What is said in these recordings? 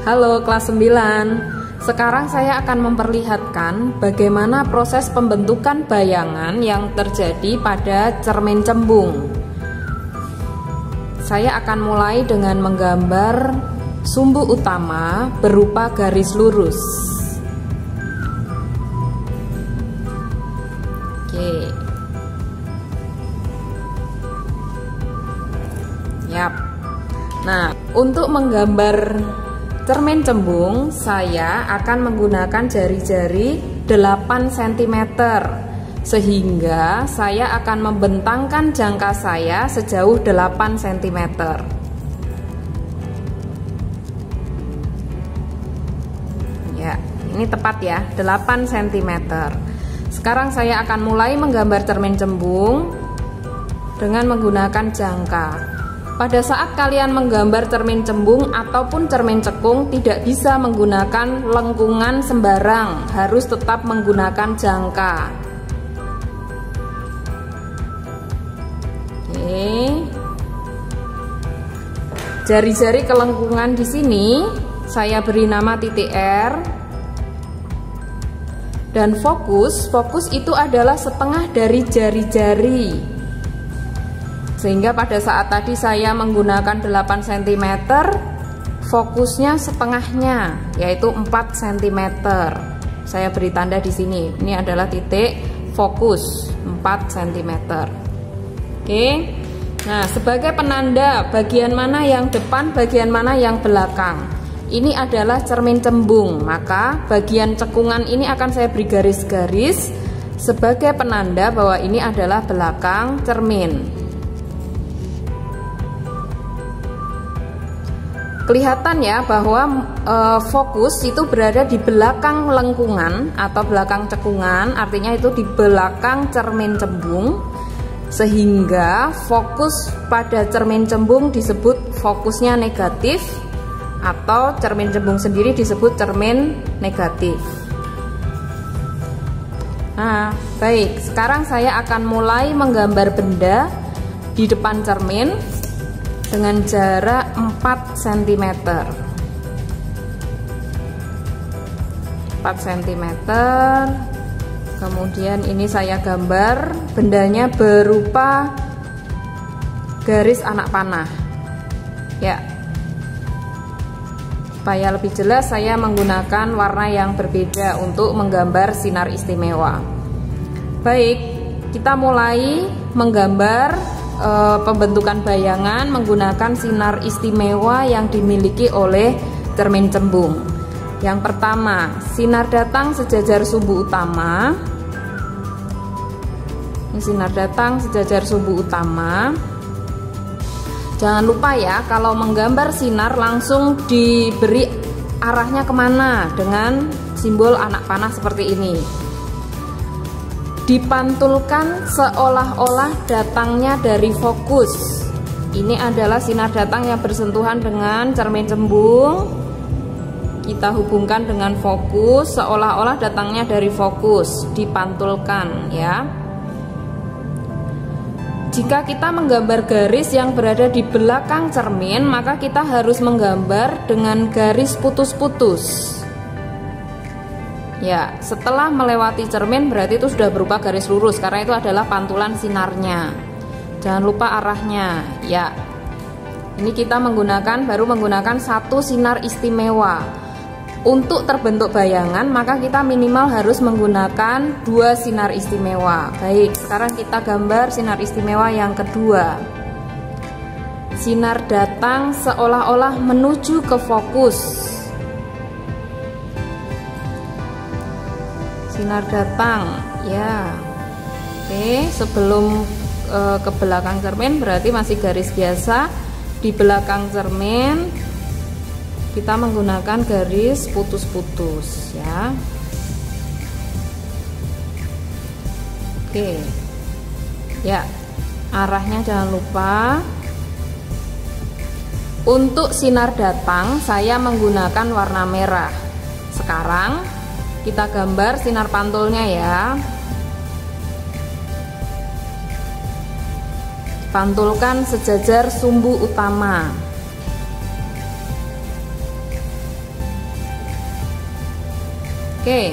Halo kelas 9. Sekarang saya akan memperlihatkan bagaimana proses pembentukan bayangan yang terjadi pada cermin cembung. Saya akan mulai dengan menggambar sumbu utama berupa garis lurus. Oke. Yap. Nah, untuk menggambar cermin cembung, saya akan menggunakan jari-jari 8 cm, sehingga saya akan membentangkan jangka saya sejauh 8 cm. Ya, ini tepat ya, 8 cm. Sekarang saya akan mulai menggambar cermin cembung dengan menggunakan jangka. Pada saat kalian menggambar cermin cembung ataupun cermin cekung, tidak bisa menggunakan lengkungan sembarang, harus tetap menggunakan jangka. Oke. Jari-jari kelengkungan di sini saya beri nama titik R. Dan fokus itu adalah setengah dari jari-jari. Sehingga pada saat tadi saya menggunakan 8 cm, fokusnya setengahnya, yaitu 4 cm. Saya beri tanda di sini. Ini adalah titik fokus 4 cm. Oke. Nah, sebagai penanda bagian mana yang depan, bagian mana yang belakang. Ini adalah cermin cembung, maka bagian cekungan ini akan saya beri garis-garis sebagai penanda bahwa ini adalah belakang cermin. Kelihatan ya bahwa fokus itu berada di belakang lengkungan atau belakang cekungan, artinya itu di belakang cermin cembung, sehingga fokus pada cermin cembung disebut fokusnya negatif, atau cermin cembung sendiri disebut cermin negatif. Nah, baik, sekarang saya akan mulai menggambar benda di depan cermin dengan jarak 4 cm. 4 cm. Kemudian ini saya gambar bendanya berupa garis anak panah. Ya. Supaya lebih jelas saya menggunakan warna yang berbeda untuk menggambar sinar istimewa. Baik, kita mulai menggambar pembentukan bayangan menggunakan sinar istimewa yang dimiliki oleh cermin cembung. Yang pertama, sinar datang sejajar sumbu utama. Ini sinar datang sejajar sumbu utama. Jangan lupa ya, kalau menggambar sinar langsung diberi arahnya kemana dengan simbol anak panah seperti ini. Dipantulkan seolah-olah datangnya dari fokus. Ini adalah sinar datang yang bersentuhan dengan cermin cembung. Kita hubungkan dengan fokus, seolah-olah datangnya dari fokus, dipantulkan ya. Jika kita menggambar garis yang berada di belakang cermin, maka kita harus menggambar dengan garis putus-putus. Ya, setelah melewati cermin berarti itu sudah berupa garis lurus, karena itu adalah pantulan sinarnya. Jangan lupa arahnya. Ya, ini kita baru menggunakan satu sinar istimewa. Untuk terbentuk bayangan maka kita minimal harus menggunakan 2 sinar istimewa. Baik, sekarang kita gambar sinar istimewa yang kedua. Sinar datang seolah-olah menuju ke fokus. Sinar datang ya. Oke, sebelum ke belakang cermin berarti masih garis biasa. Di belakang cermin kita menggunakan garis putus-putus ya. Oke ya, arahnya jangan lupa. Untuk sinar datang saya menggunakan warna merah. Sekarang kita gambar sinar pantulnya ya. Pantulkan sejajar sumbu utama. Oke.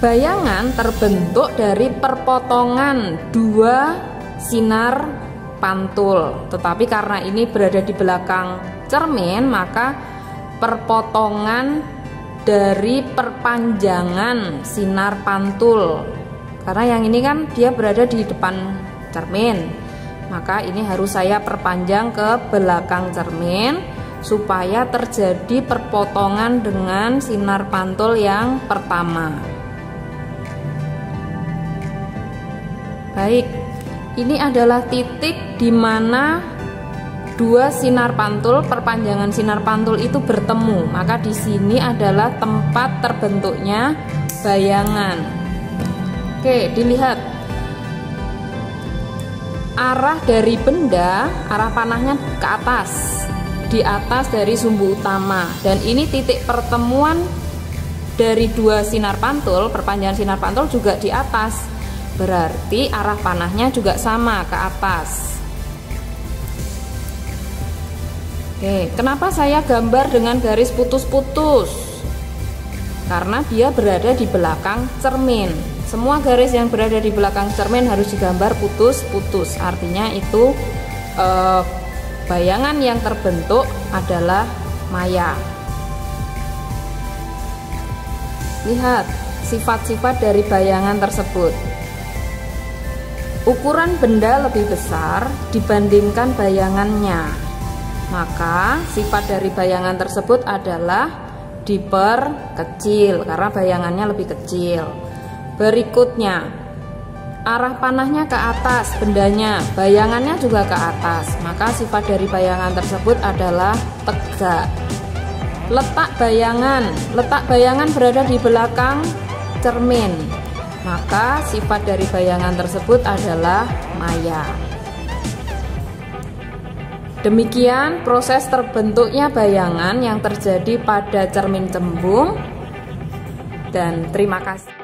Bayangan terbentuk dari perpotongan dua sinar pantul. Tetapi karena ini berada di belakang cermin, maka perpotongan dari perpanjangan sinar pantul. Karena yang ini kan dia berada di depan cermin, maka ini harus saya perpanjang ke belakang cermin supaya terjadi perpotongan dengan sinar pantul yang pertama. Baik, ini adalah titik di mana dua sinar pantul, perpanjangan sinar pantul itu bertemu. Maka di sini adalah tempat terbentuknya bayangan. Oke, dilihat arah dari benda, arah panahnya ke atas, di atas dari sumbu utama, dan ini titik pertemuan dari dua sinar pantul, perpanjangan sinar pantul juga di atas, berarti arah panahnya juga sama, ke atas. Oke, kenapa saya gambar dengan garis putus-putus? Karena dia berada di belakang cermin. Semua garis yang berada di belakang cermin harus digambar putus-putus, artinya itu bayangan yang terbentuk adalah maya. Lihat sifat-sifat dari bayangan tersebut. Ukuran benda lebih besar dibandingkan bayangannya, maka sifat dari bayangan tersebut adalah diperkecil karena bayangannya lebih kecil. Berikutnya, arah panahnya ke atas, bendanya, bayangannya juga ke atas, maka sifat dari bayangan tersebut adalah tegak. Letak bayangan berada di belakang cermin, maka sifat dari bayangan tersebut adalah maya. Demikian proses terbentuknya bayangan yang terjadi pada cermin cembung, dan terima kasih.